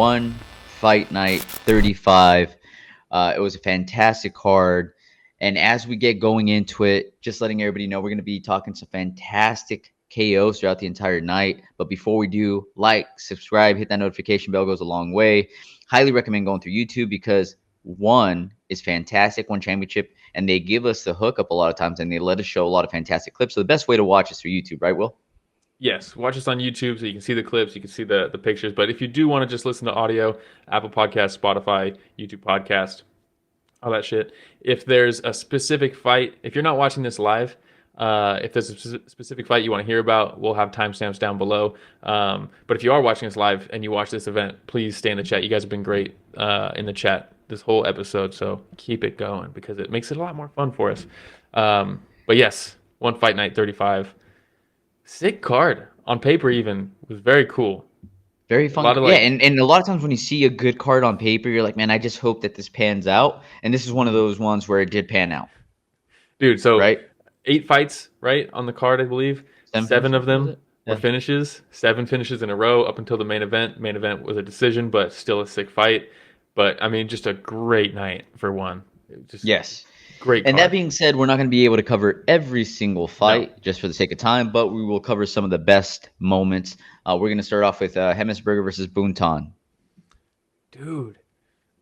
One fight night 35. It was a fantastic card. And as we get going into it, just letting everybody know, we're going to be talking some fantastic KOs throughout the entire night. But before we do, like, subscribe, hit that notification bell, goes a long way. Highly recommend going through YouTube because one is fantastic, one championship, and they give us the hookup a lot of times and they let us show a lot of fantastic clips. So the best way to watch is through YouTube, right, Will? Yes, watch us on YouTube so you can see the clips, you can see the pictures. But if you do want to just listen to audio, Apple Podcast, Spotify, YouTube Podcast, all that shit. If there's a specific fight, if you're not watching this live, if there's a specific fight you want to hear about, we'll have timestamps down below. But if you are watching us live and you watch this event, please stay in the chat. You guys have been great in the chat this whole episode, so keep it going because it makes it a lot more fun for us. But yes, one fight night 35. Sick card on paper, even was very cool. Very fun. And a lot of times when you see a good card on paper, you're like, man, I just hope that this pans out. And this is one of those ones where it did pan out. Dude, so right? 8 fights, right, on the card, I believe. Seven of them were finishes. 7 finishes in a row up until the main event. Main event was a decision, but still a sick fight. But, I mean, just a great night for one. Yes. Great And card. that being said, we're not going to be able to cover every single fight just for the sake of time, but we will cover some of the best moments. We're going to start off with Hemetsberger versus Buntan. Dude.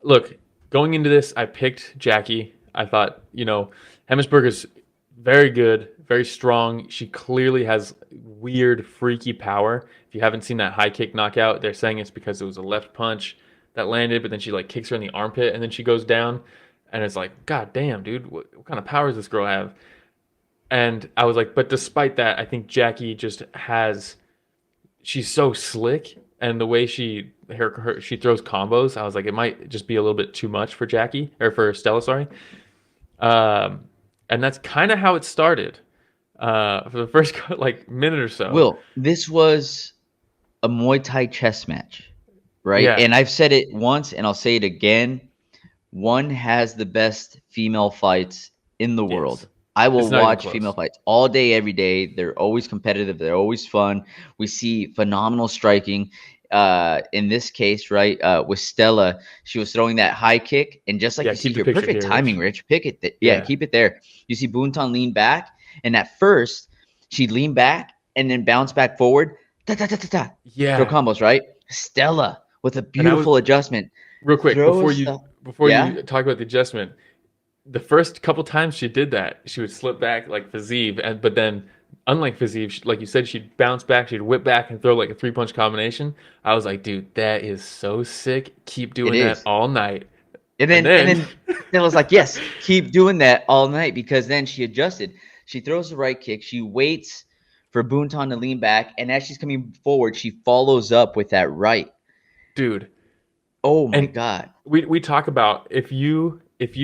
Look, going into this, I picked Jackie. I thought, Hemetsberger's very good, very strong. She clearly has weird, freaky power. If you haven't seen that high kick knockout, they're saying it's because it was a left punch that landed, but then she kicks her in the armpit and then she goes down. And it's like, God damn, dude, what kind of power does this girl have? And I was like, but despite that, I think Jackie just she's so slick. And the way she throws combos, I was like, it might just be a little bit too much for Jackie, or for Stella, sorry. And that's kind of how it started for the first minute or so. Will, this was a Muay Thai chess match, right? Yeah. And I've said it once and I'll say it again. One has the best female fights in the world. I will watch female fights all day, every day. They're always competitive. They're always fun. We see phenomenal striking. In this case, right, with Stella, she was throwing that high kick, and just like you see here, perfect timing, Rich. Pick it. Keep it there. You see Buntan lean back, and at first, she'd lean back and then bounce back forward. Yeah. Throw combos, right? Stella with a beautiful adjustment. Real quick, before you talk about the adjustment, the first couple times she did that, she would slip back like Fazeev, but then, unlike Fazeev, like you said, she'd bounce back, she'd whip back and throw like a 3-punch combination. I was like, dude, that is so sick. Keep doing that all night. And then Stella's like, yes, keep doing that all night, because then she adjusted. She throws the right kick. She waits for Buntan to lean back, and as she's coming forward, she follows up with that right. Dude. Oh my God. We talk about if you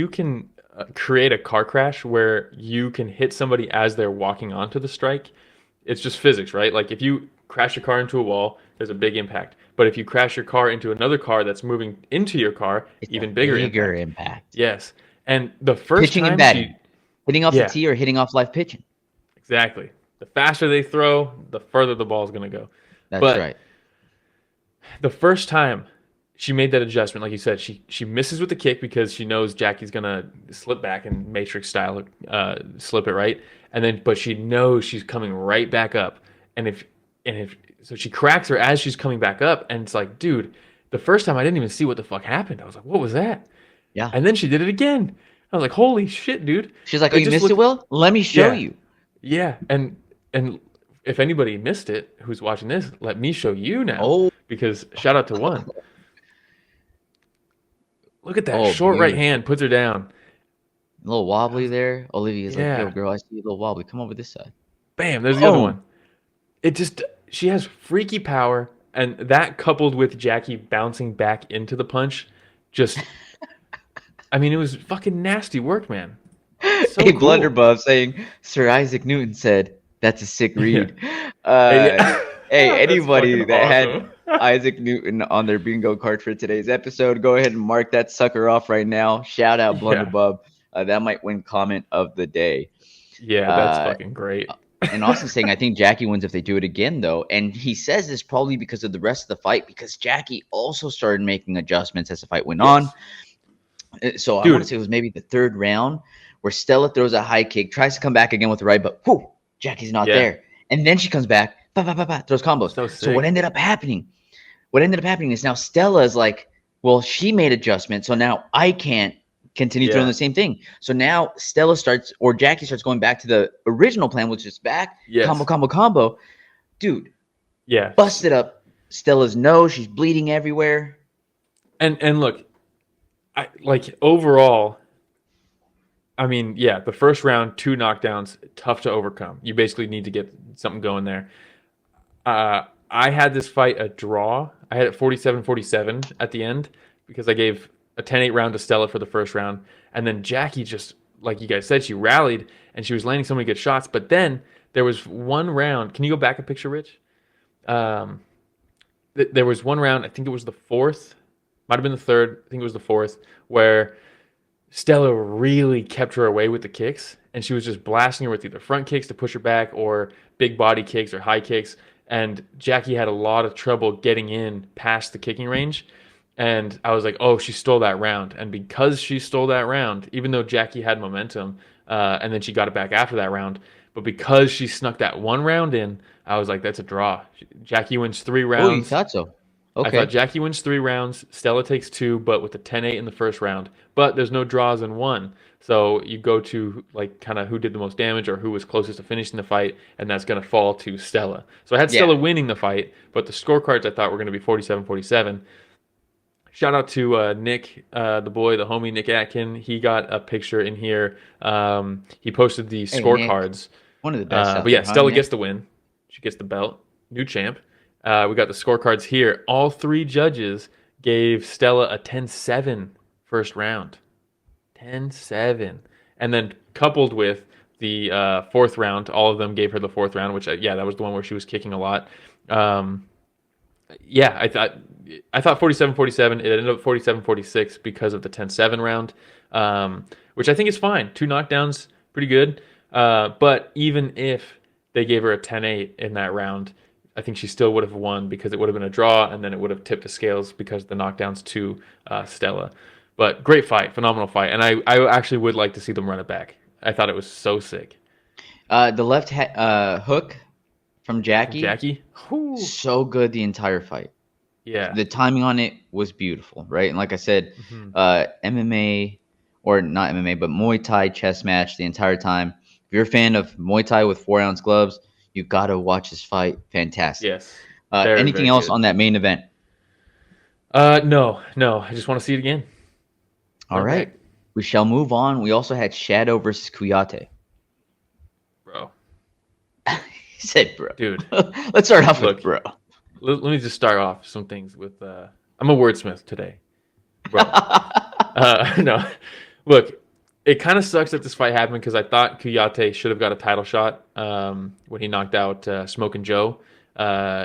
can create a car crash where you can hit somebody as they're walking onto the strike, it's just physics, right? Like if you crash your car into a wall, there's a big impact. But if you crash your car into another car that's moving into your car, it's even bigger impact. Yes. And the first pitching and batting, hitting off the tee or hitting off live pitching. Exactly. The faster they throw, the further the ball is going to go. That's right. The first time she made that adjustment, like you said, she misses with the kick because she knows Jackie's gonna slip back and Matrix style slip it, right, but she knows she's coming right back up, and if so she cracks her as she's coming back up, and it's like, dude, the first time I didn't even see what the fuck happened. I was like, what was that? Yeah. And then she did it again. I was like, holy shit, dude. She's like, oh, you missed it, Will? Let me show you. Yeah, and if anybody missed it who's watching this, let me show you now. Because shout out to one. Look at that short right hand, puts her down. A little wobbly there. Olivia's like, yo, girl, I see a little wobbly. Come over this side. Bam, there's the other one. She has freaky power, and that coupled with Jackie bouncing back into the punch, I mean, it was fucking nasty work, man. So cool. Blunderbub saying, Sir Isaac Newton said, that's a sick read. Hey, anybody that had Isaac Newton on their bingo card for today's episode, go ahead and mark that sucker off right now. Shout out Blunderbub. That might win comment of the day. Yeah, that's fucking great. And Austin's saying, I think Jackie wins if they do it again, though. And he says this probably because of the rest of the fight, because Jackie also started making adjustments as the fight went on. So I want to say it was maybe the third round where Stella throws a high kick, tries to come back again with the right, but whew, Jackie's not there. And then she comes back, throws combos. So what ended up happening? Is now Stella is like, well, she made adjustments, so now I can't continue throwing the same thing. So now Stella starts, or Jackie starts going back to the original plan, which is back, combo. Dude, busted up Stella's nose. She's bleeding everywhere. And look, overall, I mean, the first round, 2 knockdowns, tough to overcome. You basically need to get something going there. I had this fight a draw. I had it 47-47 at the end because I gave a 10-8 round to Stella for the first round. And then Jackie just, like you guys said, she rallied and she was landing so many good shots. But then there was one round. Can you go back a picture, Rich? There was one round, I think it was the fourth, might have been the third, I think it was the fourth, where Stella really kept her away with the kicks. And she was just blasting her with either front kicks to push her back or big body kicks or high kicks. And Jackie had a lot of trouble getting in past the kicking range. And I was like, oh, she stole that round. And because she stole that round, even though Jackie had momentum, and then she got it back after that round, but because she snuck that one round in, I was like, that's a draw. Jackie wins 3 rounds. Oh, you thought so? Okay. I thought Jackie wins 3 rounds. Stella takes 2, but with the 10-8 in the first round. But there's no draws in one. So you go to kind of who did the most damage or who was closest to finishing the fight, and that's going to fall to Stella. So I had Stella winning the fight, but the scorecards I thought were going to be 47-47. Shout out to Nick, the boy, the homie Nick Atkin. He got a picture in here. He posted the scorecards. One of the best. But Stella gets the win. She gets the belt. New champ. We got the scorecards here. All 3 judges gave Stella a 10-7 first round. 10-7. And then coupled with the 4th round, all of them gave her the 4th round, which, that was the one where she was kicking a lot. I thought 47-47. It ended up 47-46 because of the 10-7 round, which I think is fine. 2 knockdowns, pretty good. But even if they gave her a 10-8 in that round, I think she still would have won because it would have been a draw, and then it would have tipped the scales because of the knockdowns to Stella. But great fight, phenomenal fight, and I actually would like to see them run it back. I thought it was so sick. The left hook from Jackie? Whew. So good the entire fight. Yeah. The timing on it was beautiful, right? And like I said, MMA, or not MMA, but Muay Thai chess match the entire time. If you're a fan of Muay Thai with 4-ounce gloves, you got to watch this fight. Fantastic. Yes. Anything else on that main event? No. I just want to see it again. All right. We shall move on. We also had Shadow versus Kouyate. Bro. He said, bro. Dude. Let's start off with bro. Let me just start off some things with... I'm a wordsmith today. Bro. No. Look, it kind of sucks that this fight happened because I thought Kouyate should have got a title shot when he knocked out Smokin' Joe.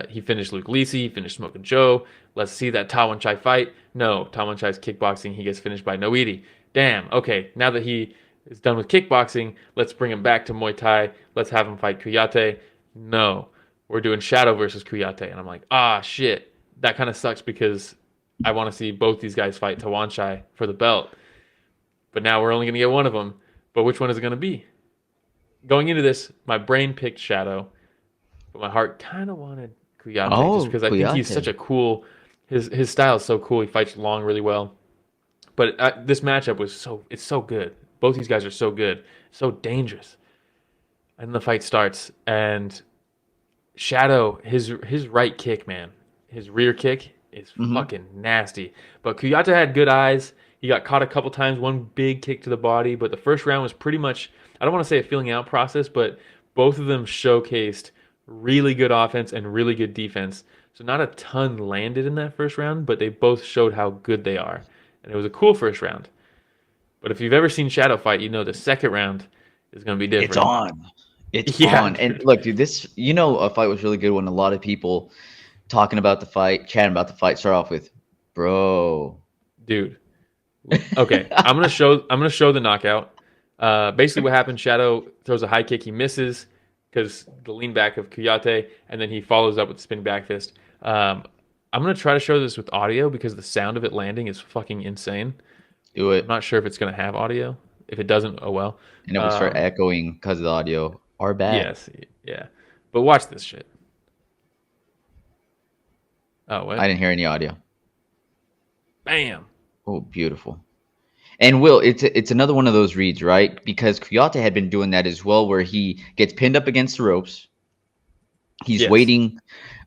He finished Luke Lisi. He finished Smokin' Joe. Let's see that Tawanchai fight. No, Tawanchai's kickboxing. He gets finished by Noidi. Damn. Okay, now that he is done with kickboxing, let's bring him back to Muay Thai. Let's have him fight Kouyate. No, we're doing Shadow versus Kouyate. And I'm like, shit. That kind of sucks because I want to see both these guys fight Tawanchai for the belt. But now we're only going to get one of them. But which one is it going to be? Going into this, my brain picked Shadow, but my heart kind of wanted Kouyate just because I think he's such a cool... His style is so cool. He fights long really well. But this matchup it's so good. Both these guys are so good, so dangerous. And the fight starts, and Shadow, his right kick, man, his rear kick is fucking nasty. But Kouyate had good eyes. He got caught a couple times, one big kick to the body. But the first round was pretty much, I don't want to say a feeling out process, but both of them showcased really good offense and really good defense. So not a ton landed in that first round, but they both showed how good they are. And it was a cool first round. But if you've ever seen Shadow fight, you know the second round is going to be different. It's on. It's on. And look, dude, this, a fight was really good when a lot of people talking about the fight, chatting about the fight, start off with, bro. Dude. Okay, I'm gonna show the knockout. Basically what happened, Shadow throws a high kick, he misses. because the lean back of Kouyate, and then he follows up with the spinning back fist. I'm going to try to show this with audio because the sound of it landing is fucking insane. Do it. I'm not sure if it's going to have audio. If it doesn't, oh well. And it will start echoing because of the audio. Our bad. Yes, yeah. But watch this shit. Oh, what? I didn't hear any audio. Bam. Oh, beautiful. And Will, it's another one of those reads, right? Because Kouyate had been doing that as well, where he gets pinned up against the ropes. He's waiting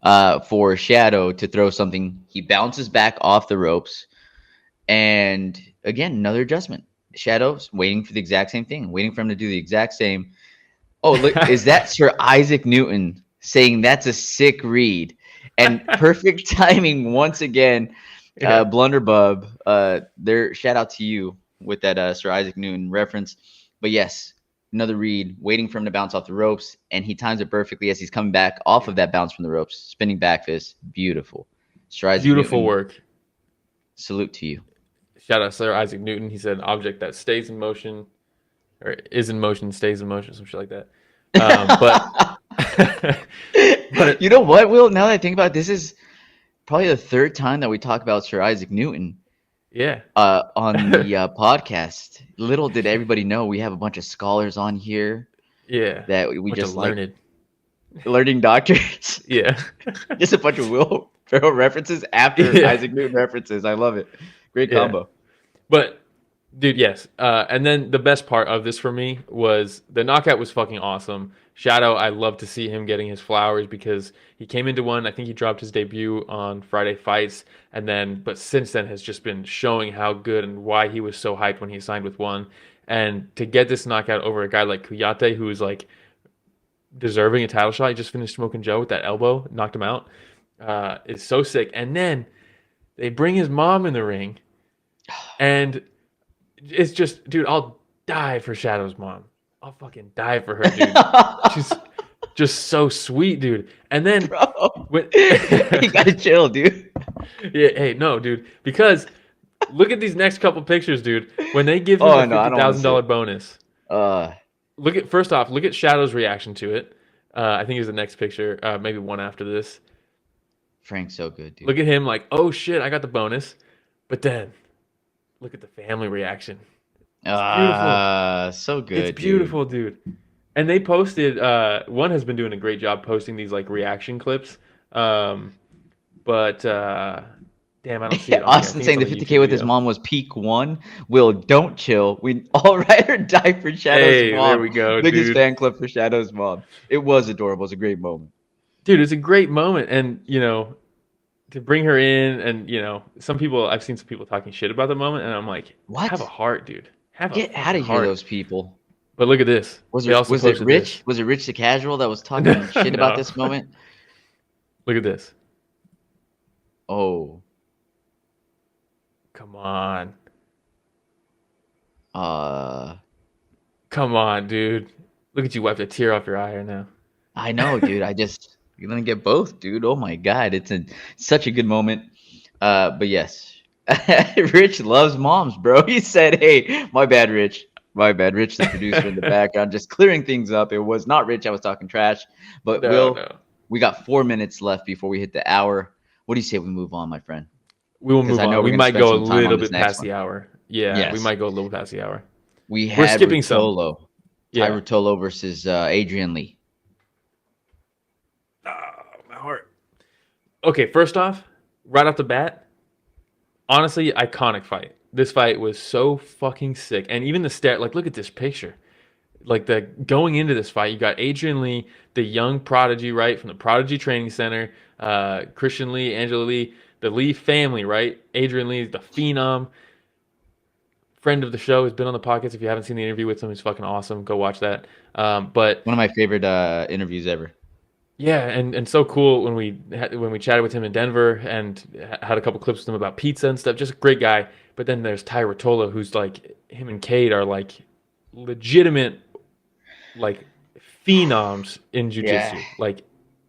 for Shadow to throw something. He bounces back off the ropes. And again, another adjustment. Shadow's waiting for the exact same thing, waiting for him to do the exact same. Oh, look, is that Sir Isaac Newton saying that's a sick read? And perfect timing once again. Blunderbub, there. Shout out to you with that Sir Isaac Newton reference. But yes, another read, waiting for him to bounce off the ropes, and he times it perfectly as he's coming back off of that bounce from the ropes, spinning back fist. Beautiful. Sir Isaac Beautiful Newton, work. Salute to you. Shout out Sir Isaac Newton. He said an object that stays in motion, or is in motion, stays in motion, some shit like that. But you know what, Will? Now that I think about it, this is probably the third time that we talk about Sir Isaac Newton. Yeah. On the podcast. Little did everybody know we have a bunch of scholars on here. Yeah. That we just learned. Learning doctors. Yeah. Just a bunch of Will Ferrell references after Isaac Newton references. I love it. Great combo. But, dude, yes. And then the best part of this for me was the knockout was fucking awesome. Shadow, I love to see him getting his flowers because he came into one. I think he dropped his debut on Friday Fights, but since then has just been showing how good and why he was so hyped when he signed with one. And to get this knockout over a guy like Kouyate, who is like deserving a title shot, he just finished Smoking Joe with that elbow, knocked him out, is so sick. And then they bring his mom in the ring, and it's just, dude, I'll die for Shadow's mom. I'll fucking die for her, dude. She's just so sweet, dude. And then, you gotta chill, dude. Yeah, hey, no, dude, because look at these next couple pictures, dude. When they give him a $50,000 bonus, first off, look at Shadow's reaction to it. I think it was the next picture, maybe one after this. Frank's so good, dude. Look at him like, oh shit, I got the bonus. But then, look at the family reaction. So good. It's beautiful, dude. And they posted. One has been doing a great job posting these like reaction clips. But damn, I don't see it. Austin saying the 50K with his mom was peak one. Will, don't chill. We all ride or die for Shadow's mom. There we go. Biggest fan club for Shadow's mom. It was adorable. It was a great moment. Dude, it's a great moment, and to bring her in, and I've seen some people talking shit about the moment, and I'm like, what? Have a heart, dude. Get out of here, those people. But look at this. Was it Rich? Was it Rich the Casual that was talking shit about this moment? Look at this. Oh. Come on. Come on, dude. Look at you wipe a tear off your eye right now. I know, dude. You're gonna get both, dude. Oh my god, it's such a good moment. But yes. Rich loves moms, bro. He said, hey, my bad, Rich. My bad, Rich, the producer in the background, just clearing things up. It was not Rich. I was talking trash. But we got 4 minutes left before we hit the hour. What do you say we move on, my friend? We will move on. We might go a little bit past the hour. Yeah, yes. We might go a little past the hour. We're skipping Ruotolo. Some. Tye Ruotolo versus Adrian Lee. Oh, my heart. Okay, first off, right off the bat, honestly, iconic fight. This fight was so fucking sick. And even the look at this picture. Like, going into this fight, you got Adrian Lee, the young prodigy, right, from the Prodigy Training Center, Christian Lee, Angela Lee, the Lee family, right? Adrian Lee, the phenom, friend of the show, has been on the podcast. If you haven't seen the interview with him, he's fucking awesome. Go watch that. But one of my favorite interviews ever. Yeah, and so cool when we chatted with him in Denver and had a couple clips with him about pizza and stuff. Just a great guy. But then there's Tye Ruotolo, who's like, him and Cade are like legitimate like phenoms in jiu-jitsu. Like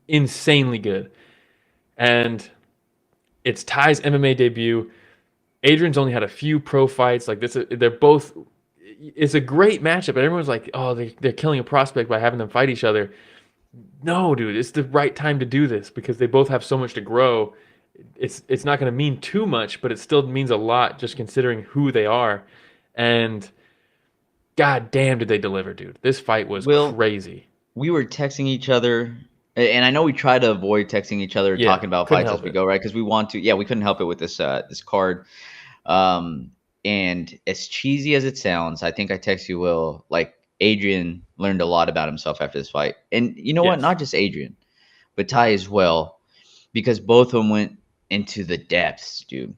insanely good. And it's Ty's MMA debut. Adrian's only had a few pro fights. Like this, they're both. It's a great matchup, and everyone's like, "Oh, they're killing a prospect by having them fight each other." No, dude, it's the right time to do this because they both have so much to grow. It's not going to mean too much, but it still means a lot just considering who they are. And god damn, did they deliver, dude? This fight was Will, crazy. we were texting each other, and I know we try to avoid texting each other, Yeah, talking about couldn't fights as help we it. go, right? Because we want to. Yeah, we couldn't help it with this card. Um, and as cheesy as it sounds, I think I text you, Will, like Adrian learned a lot about himself after this fight, and you know what? Yes, Not just Adrian, but Tye as well, because both of them went into the depths, dude, to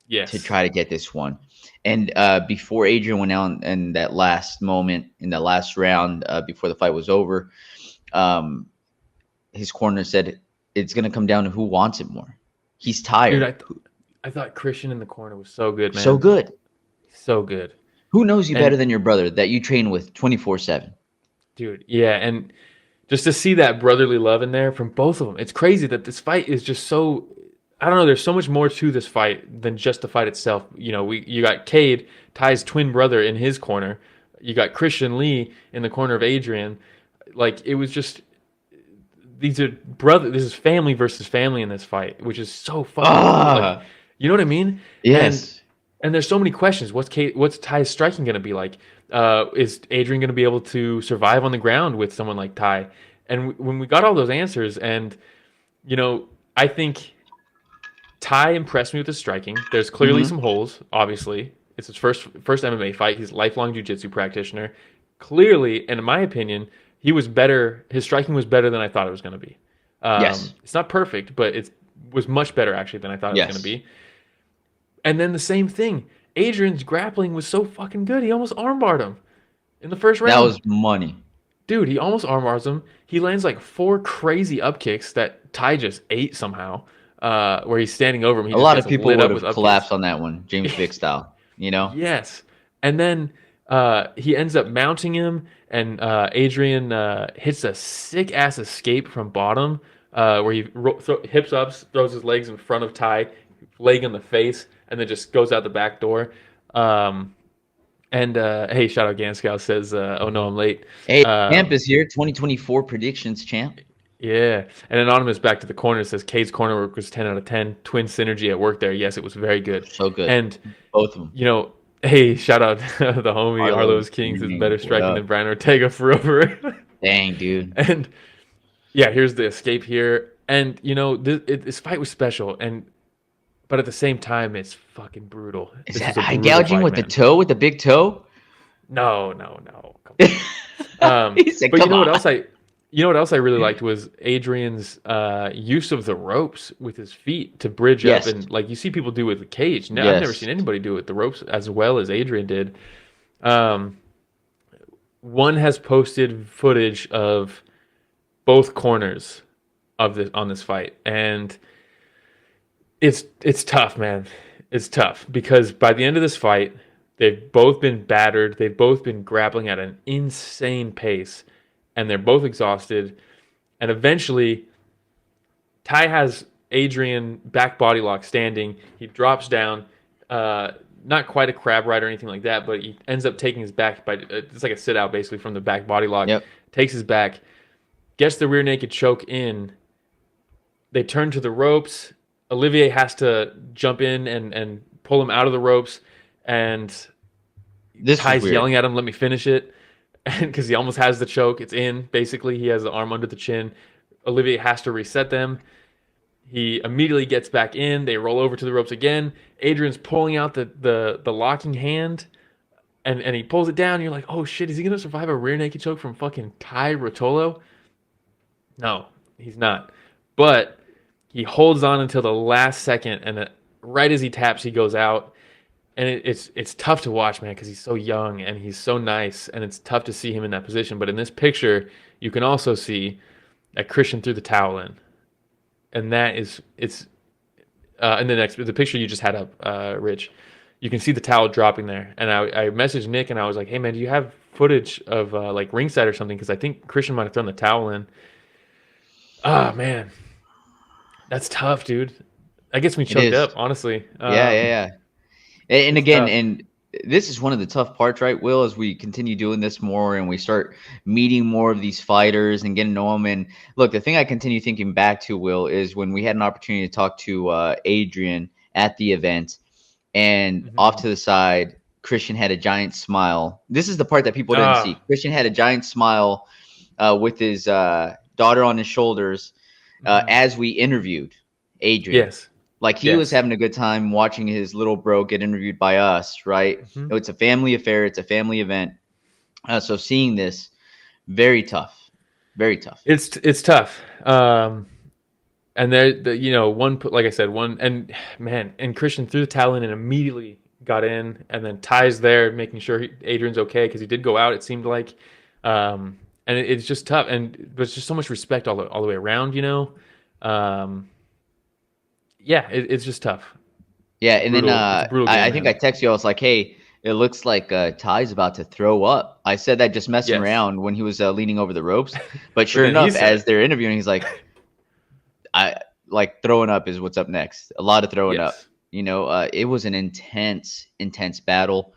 yes, try to get this one. And before Adrian went out in that last moment, in that last round, before the fight was over, um, his corner said it's going to come down to who wants it more. He's dude. tired. I thought Christian in the corner was so good, So man. good. So good. Who knows you better And than your brother that you train with 24/7? dude, yeah, and just to see that brotherly love in there from both of them, it's crazy that this fight is just so. I don't know. There's so much more to this fight than just the fight itself. You know, you got Cade, Ty's twin brother, in his corner. You got Christian Lee in the corner of Adrian. Like it was just these are brother. This is family versus family in this fight, which is so fucking cool. Like, Ah, you know what I mean? And yes. and there's so many questions. What's Ty's striking going to be like? Is Adrian going to be able to survive on the ground with someone like Ty? And when we got all those answers, and you know, I think Ty impressed me with his striking. There's clearly Hmm. some holes. Obviously, it's his first MMA fight. He's a lifelong jiu-jitsu practitioner. Clearly, and in my opinion, he was better. His striking was better than I thought it was going to be. Yes. It's not perfect, but it was much better actually than I thought it was going to Yes. be. And then the same thing. Adrian's grappling was so fucking good. He almost armbarred him in the first That round. was money. Dude, he almost armbars him. He lands like four crazy up kicks that Ty just ate somehow. Where he's standing over him, he A just lot gets of people lit would up with have up kicks. collapsed on that one, James Vick style, you know? Yes. And then he ends up mounting him, and Adrian hits a sick ass escape from bottom, where he hips up, throws his legs in front of Ty, leg in the face, and then just goes out the back door. Um, and hey, shout out Ganscow says, "Oh no, I'm late." Hey, Champ Um, is here, 2024 predictions, Champ. yeah, and anonymous back to the corner says Cade's corner work was 10 out of 10. Twin synergy at work there. Yes, it was very good. So good. And Both of them. you know, hey, shout out the homie Arlo's Arlo's Kings is King. better What striking up? than Brian Ortega forever. Dang, dude. And yeah, here's the escape here. And you know, this fight was special, and but at the same time, it's fucking brutal. Is This that was a eye brutal gouging fight, with the man. toe, with the big toe? No, no, no. Come on. He said, But come on. you know what else I really liked was Adrian's use of the ropes with his feet to bridge up, Yes. and like you see people do with the cage. No, I've never Yes. seen anybody do it with the ropes as well as Adrian did. Um, one has posted footage of both corners of this on this fight, and it's tough, man. It's tough because by the end of this fight, they've both been battered. They've both been grappling at an insane pace, and they're both exhausted. And eventually, Ty has Adrian back body lock standing. He drops down, not quite a crab ride or anything like that, but he ends up taking his back by it's like a sit out basically from the back body lock. Yep. Takes his back, gets the rear naked choke in. They turn to the ropes. Olivier has to jump in and pull him out of the ropes, and This was Ty's weird. yelling at him, "Let me finish it," and because he almost has the choke, it's in. Basically, he has the arm under the chin. Olivier has to reset them. He immediately gets back in. They roll over to the ropes again. Adrian's pulling out the locking hand, and he pulls it down. And you're like, oh shit, is he gonna survive a rear naked choke from fucking Tye Ruotolo? No, he's not. But he holds on until the last second, and right as he taps, he goes out. And it's tough to watch, man, because he's so young and he's so nice, and it's tough to see him in that position. But in this picture, you can also see that Christian threw the towel in, and that is it's in the picture you just had up, Rich. You can see the towel dropping there, and I messaged Nick and I was like, hey man, do you have footage of like ringside or something? Because I think Christian might have thrown the towel in. Ah man, that's tough, dude. That gets me It choked is. up, honestly. Yeah, yeah, yeah. And It's again, tough. and this is one of the tough parts, right, Will, as we continue doing this more and we start meeting more of these fighters and getting to know them. And look, the thing I continue thinking back to, Will, is when we had an opportunity to talk to Adrian at the event, and off to the side, Christian had a giant smile. This is the part that people didn't see. Christian had a giant smile with his daughter on his shoulders as we interviewed Adrian. Yes. Like he was having a good time watching his little bro get interviewed by us, right? It's a family affair. It's a family event. So seeing this, very tough, very tough. It's tough. And there, you know, like I said, and Christian threw the towel in and immediately got in, and then Tye's there making sure Adrian's okay because he did go out. It seemed like, and it's just tough, and there's just so much respect all the way around, you know. Yeah, it's just tough. Yeah, and then I think I texted you. I was like, "Hey, it looks like Tye's about to throw up." I said that just messing around when he was leaning over the ropes. But sure enough, as they're interviewing, he's like, "I like throwing up is what's up next. A lot of throwing up." You know, it was an intense battle.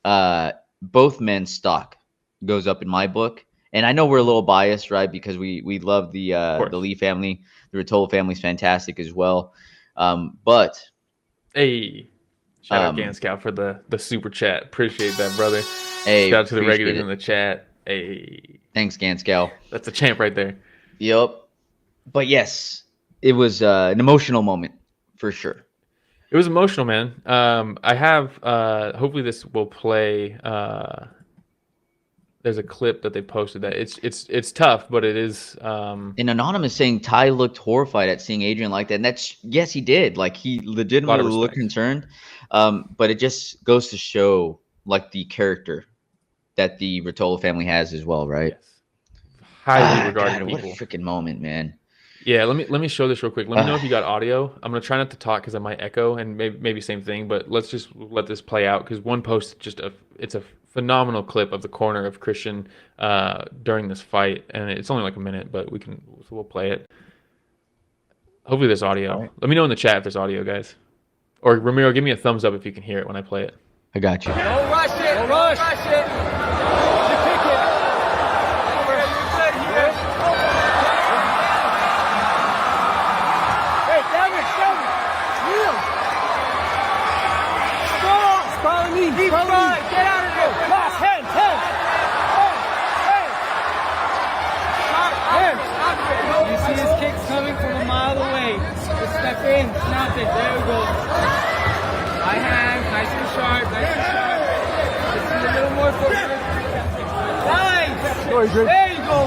Both men's stock goes up in my book, and I know we're a little biased, right? Because we love the Lee family. The Ruotolo family's fantastic as well. But hey, shout out Ganscow for the super chat. Appreciate that, brother. Hey, shout out to the regulars in the chat. Hey, thanks, Ganscow. That's a champ right there. Yep. But yes, it was an emotional moment for sure. It was emotional, man. I have hopefully this will play. There's a clip that they posted that it's tough, but it is. An anonymous saying Tye looked horrified at seeing Adrian like that, and that's yes, he did. Like he legitimately looked concerned. But it just goes to show like the character that the Ruotolo family has as well, right? Yes. Highly regarded people. What a freaking moment, man. Yeah, let me show this real quick. Let me know if you got audio. I'm gonna try not to talk because I might echo, and maybe same thing. But let's just let this play out because one post it's a phenomenal clip of the corner of Christian during this fight, and it's only like a minute, but we'll play it. Hopefully there's audio. Right. Let me know in the chat if there's audio, guys. Or Ramiro, give me a thumbs up if you can hear it when I play it. I got you. Don't rush it. Don't rush it. Keep trying. Get out of there. Pass. Hands. You see his kicks coming from a mile away. Just step in. Snap it. There we go. High hand. Nice and sharp. Just a little more focus. Nice. There you go.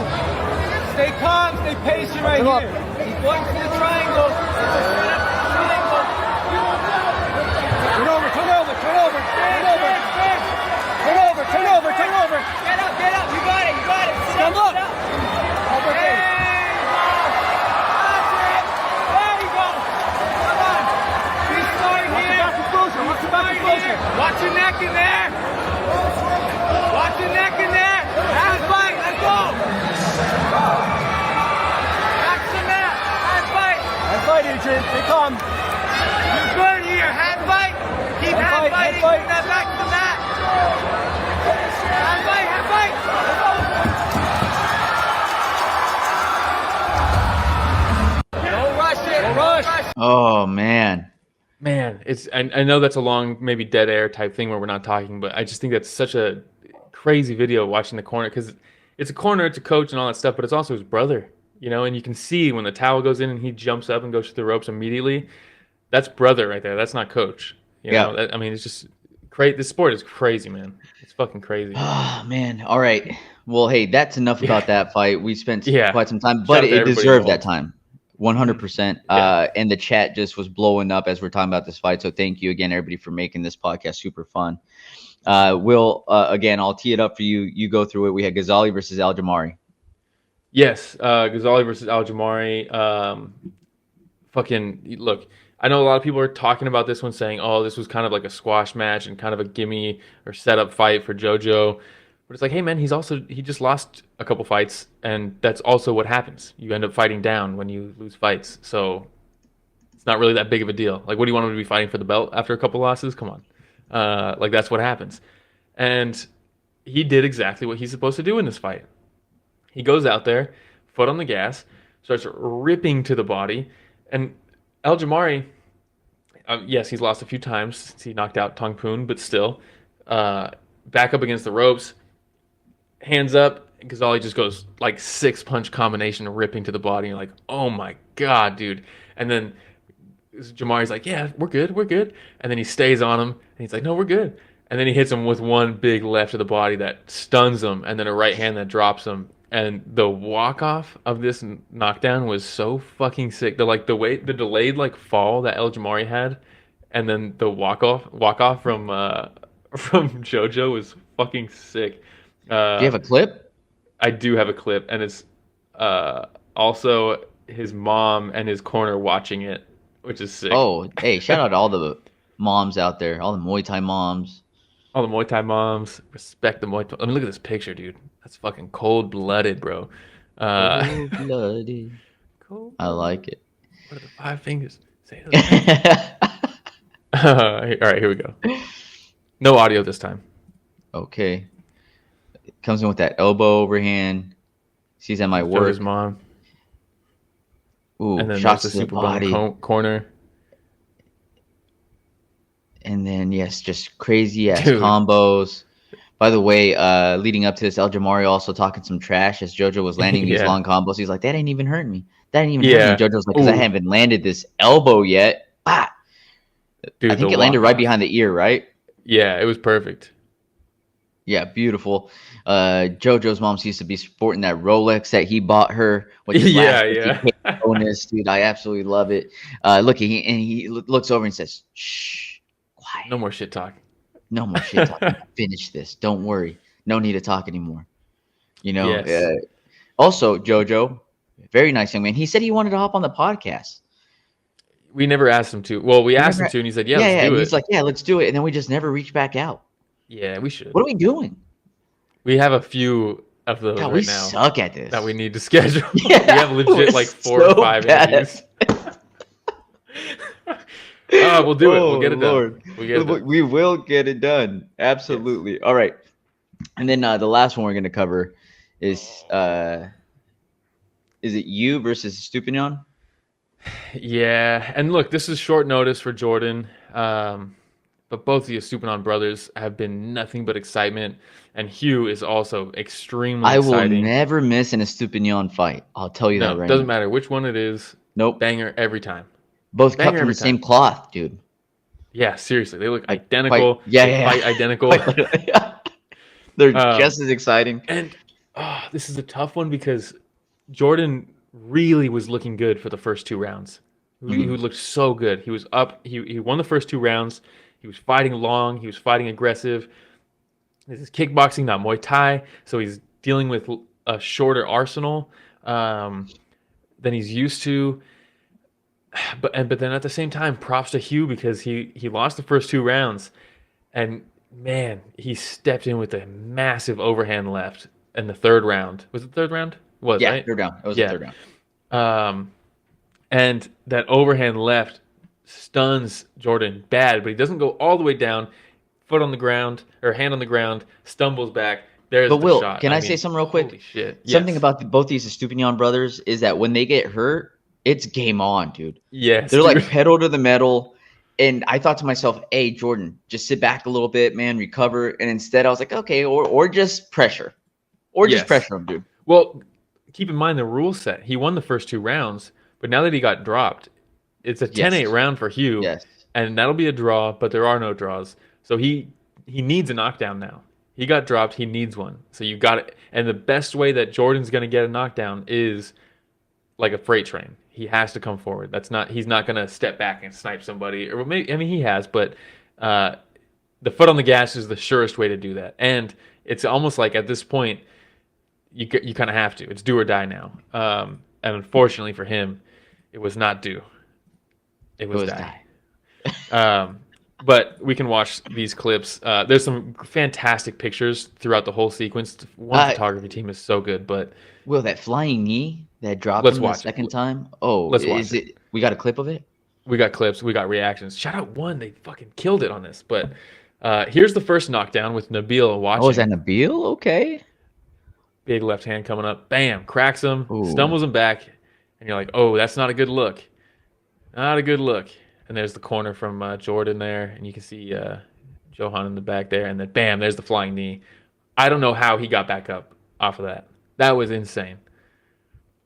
Stay calm. Stay patient right here. He's going for the triangle. It's a setup. Triangle. Turn over. Get up. You got it. Stand up. There you go. Come on. Be smart here. Watch your neck in there. Hand fight. Let's go. Back to the mat. Hand fight, Adrian. Stay calm. You're good here. Hand fight. Keep hand fighting. Bring that back to the mat. Hand fight. Don't rush it. Don't rush. Oh, man. I know that's a long, maybe dead air type thing where we're not talking, but I just think that's such a crazy video watching the corner because it's a corner, it's a coach and all that stuff, but it's also his brother, you know, and you can see when the towel goes in and he jumps up and goes to the ropes immediately. That's brother right there. That's not coach. You know, I mean, it's just crazy. This sport is crazy, man. It's fucking crazy. Oh, man. All right. Well, hey, that's enough about that fight. We spent quite some time, but it deserved that time. 100%. And the chat just was blowing up as we're talking about this fight. So thank you again, everybody, for making this podcast super fun. Will, again, I'll tee it up for you. You go through it. We had Ghazali versus Jamari. Yes, Ghazali versus Jamari. Fucking look. I know a lot of people are talking about this one, saying, "Oh, this was kind of like a squash match and kind of a gimme or setup fight for JoJo." But it's like, hey man, he just lost a couple fights, and that's also what happens. You end up fighting down when you lose fights, so it's not really that big of a deal. Like, what do you want him to be fighting for the belt after a couple losses? Come on. Like that's what happens. And he did exactly what he's supposed to do in this fight. He goes out there, foot on the gas, starts ripping to the body, and El Jamari, yes, he's lost a few times since he knocked out Tong Poon, but still, back up against the ropes, hands up. Ghazali just goes like 6-punch combination, ripping to the body. And you're like, oh my god, dude! And then Jamari's like, yeah, we're good. And then he stays on him, and he's like, no, we're good. And then he hits him with one big left to the body that stuns him, and then a right hand that drops him. And the walk off of this knockdown was so fucking sick. The way the delayed like fall that El Jamari had, and then the walk off from JoJo was fucking sick. Do you have a clip? I do have a clip, and it's also his mom and his corner watching it, which is sick. Oh, hey, shout out to all the moms out there, all the Muay Thai moms. All the Muay Thai moms, respect the Muay Thai. I mean, look at this picture, dude. That's fucking cold-blooded, bro. Cold-blooded. I like it. What are the 5 fingers? Say it. All right, here we go. No audio this time. Okay. Comes in with that elbow overhand. Sees that might work. His mom. Ooh, and then shots the to the super body. Corner. And then, yes, just crazy-ass combos. By the way, leading up to this, El Jamari also talking some trash as JoJo was landing these long combos. He's like, that ain't even hurting me. That ain't even hurting me. JoJo's like, because I haven't landed this elbow yet. Ah! Dude, I think it landed right behind the ear, right? Yeah, it was perfect. Yeah, beautiful. JoJo's mom used to be sporting that Rolex that he bought her with his last bonus, dude. I absolutely love it. Look, he looks over and says, shh, quiet. No more shit talking. No more shit talking. Finish this. Don't worry. No need to talk anymore. You know. Yes. Also, JoJo, very nice young man. He said he wanted to hop on the podcast. We never asked him to. Well, we asked him to, and he said, "Yeah, let's do it." He's like, "Yeah, let's do it," and then we just never reached back out. Yeah, we should. What are we doing? We have a few of those right we now. We suck at this. That we need to schedule. Yeah, we have legit like 4 or 5 interviews. We'll do it. We'll get it done. We will get it done. Absolutely. Yes. All right. And then the last one we're going to cover is it you versus Estupinan? Yeah. And look, this is short notice for Jordan. But both the Estupinan brothers have been nothing but excitement. And Hugh is also extremely exciting. I will never miss an Estupinan fight. I'll tell you that right now. Doesn't matter which one it is. Nope. Banger every time. Both cut from the same cloth, dude. Yeah, seriously. They look identical. Fight identical. They're just as exciting. And this is a tough one because Jordan really was looking good for the first 2 rounds. He looked so good. He was up. He won the first 2 rounds. He was fighting long. He was fighting aggressive. This is kickboxing, not Muay Thai. So he's dealing with a shorter arsenal than he's used to. But then at the same time, props to Hugh because he lost the first 2 rounds. And, man, he stepped in with a massive overhand left in the 3rd round. Was it the 3rd round? Right? 3rd round. It was the 3rd round. And that overhand left stuns Jordan bad, but he doesn't go all the way down. Foot on the ground or hand on the ground, stumbles back. There's the shot. Can I say something real quick? Holy shit. Something about both these Estupinan brothers is that when they get hurt, it's game on, dude. Yes. They're like pedal to the metal. And I thought to myself, hey, Jordan, just sit back a little bit, man, recover. And instead I was like, okay, or just pressure. Or just pressure him, dude. Well, keep in mind the rule set. He won the first 2 rounds, but now that he got dropped, it's a 10-8 round for Hugh. Yes. And that'll be a draw, but there are no draws. So he needs a knockdown now. He got dropped. He needs one. So you got it. And the best way that Jordan's going to get a knockdown is like a freight train. He has to come forward. He's not going to step back and snipe somebody. Or maybe, I mean, he has, but the foot on the gas is the surest way to do that. And it's almost like at this point, you kind of have to. It's do or die now. And unfortunately for him, it was not do. It was die. But we can watch these clips. There's some fantastic pictures throughout the whole sequence. One photography team is so good. But Will, that flying knee that dropped him the second time? Oh, let's watch it. We got a clip of it? We got clips. We got reactions. Shout out One. They fucking killed it on this. But Here's the first knockdown with Nabil watching. Oh, is that Nabil? Okay. Big left hand coming up. Bam. Cracks him. Ooh. Stumbles him back. And you're like, oh, that's not a good look. Not a good look. And there's the corner from Jordan there. And you can see Johan in the back there. And then, bam, there's the flying knee. I don't know how he got back up off of that. That was insane.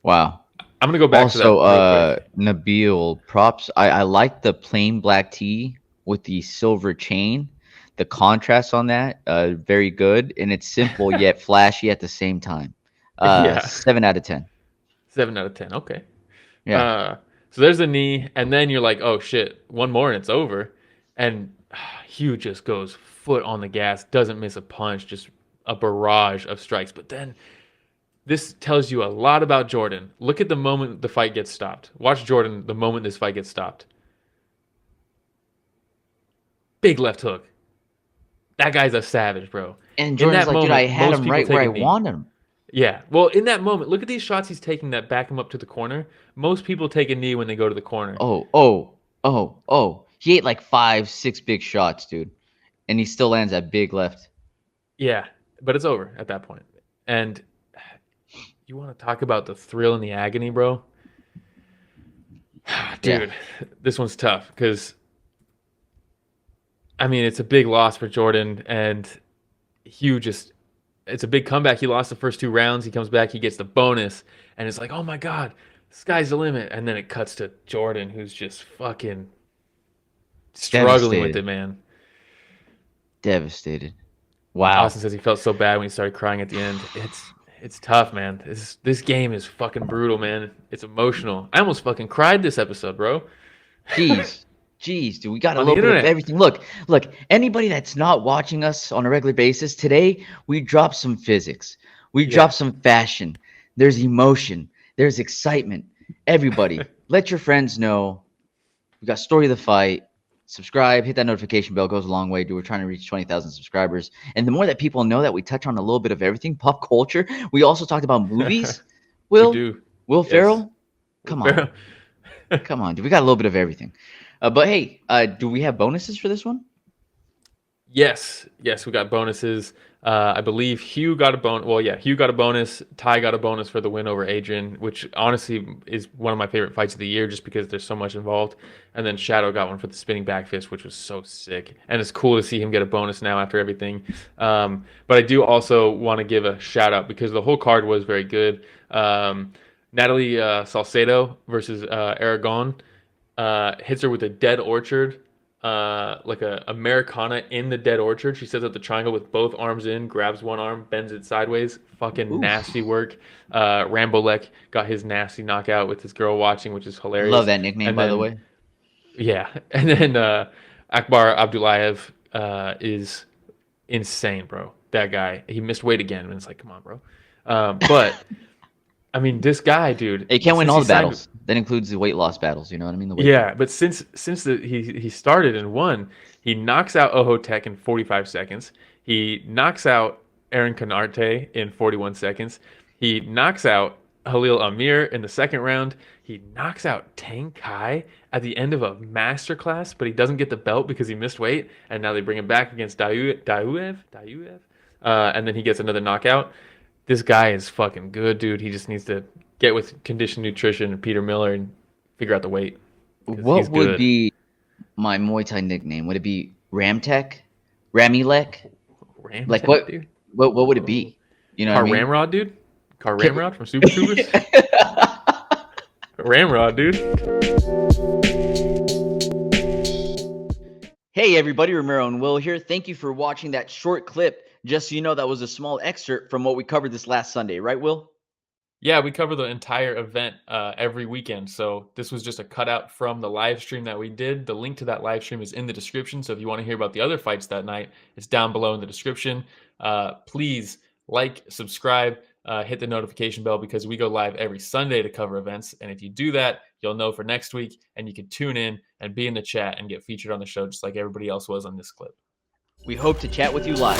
Wow. I'm going to go back to that real quick. Nabil, props. I like the plain black tee with the silver chain. The contrast on that, very good. And it's simple yet flashy at the same time. 7 out of 10. 7 out of 10. Okay. Yeah. So there's a knee. And then you're like, oh, shit. One more and it's over. And Hugh just goes foot on the gas. Doesn't miss a punch. Just a barrage of strikes. But then this tells you a lot about Jordan. Look at the moment the fight gets stopped. Watch Jordan the moment this fight gets stopped. Big left hook. That guy's a savage, bro. And Jordan's like, dude, I had him right where I wanted him. Yeah. Well, in that moment, look at these shots he's taking that back him up to the corner. Most people take a knee when they go to the corner. Oh. He ate like 5, 6 big shots, dude. And he still lands that big left. Yeah. But it's over at that point. And you want to talk about the thrill and the agony, bro? Dude, This one's tough because, I mean, it's a big loss for Jordan, and Hugh it's a big comeback. He lost the first 2 rounds. He comes back, he gets the bonus, and it's like, oh my God, sky's the limit. And then it cuts to Jordan, who's just fucking struggling with it, man. Devastated. Wow. Austin says he felt so bad when he started crying at the end. It's tough, man. This game is fucking brutal, man. It's emotional. I almost fucking cried this episode, bro. Jeez, dude, we got a little bit of everything. Look, anybody that's not watching us on a regular basis, today we dropped some physics. We dropped some fashion. There's emotion. There's excitement. Everybody, let your friends know. We got story of the fight. Subscribe, hit that notification bell, goes a long way, dude. We're trying to reach 20,000 subscribers. And the more that people know that we touch on a little bit of everything, pop culture. We also talked about movies. Will Ferrell? Come on. Come on, dude. We got a little bit of everything. But hey, do we have bonuses for this one? Yes, we got bonuses. I believe Hugh got a bonus. Well, yeah, Hugh got a bonus. Tye got a bonus for the win over Adrian, which honestly is one of my favorite fights of the year just because there's so much involved. And then Shadow got one for the spinning back fist, which was so sick. And it's cool to see him get a bonus now after everything. But I do also want to give a shout out because the whole card was very good. Natalie Salcedo versus Aragon hits her with a dead orchard. Like a Americana in the dead orchard. She sets up the triangle with both arms in, grabs one arm, bends it sideways. Fucking nasty work. Rambolek got his nasty knockout with his girl watching, which is hilarious. Love that nickname, by the way. Yeah. And then Akbar Abdullayev is insane, bro. That guy. He missed weight again. And it's like, come on, bro. But I mean, this guy, dude. He can't win all the battles. That includes the weight loss battles. You know what I mean? But since he started and won, he knocks out Ohotech in 45 seconds. He knocks out Aaron Canarte in 41 seconds. He knocks out Halil Amir in the second round. He knocks out Tang Kai at the end of a masterclass, but he doesn't get the belt because he missed weight. And now they bring him back against Dayuev. And then he gets another knockout. This guy is fucking good, dude. He just needs to get with Condition Nutrition and Peter Miller and figure out the weight. What would be my Muay Thai nickname? Would it be Ramtech? Ramilek? Like what? Dude? What would it be? You know, Car Ramrod, dude. Car Ramrod from Super Troopers. Ramrod, dude. Hey everybody, Ramiro and Will here. Thank you for watching that short clip. Just so you know, that was a small excerpt from what we covered this last Sunday, right, Will? Yeah, we cover the entire event every weekend. So this was just a cutout from the live stream that we did. The link to that live stream is in the description. So if you want to hear about the other fights that night, it's down below in the description. Please like, subscribe, hit the notification bell because we go live every Sunday to cover events. And if you do that, you'll know for next week and you can tune in and be in the chat and get featured on the show just like everybody else was on this clip. We hope to chat with you live.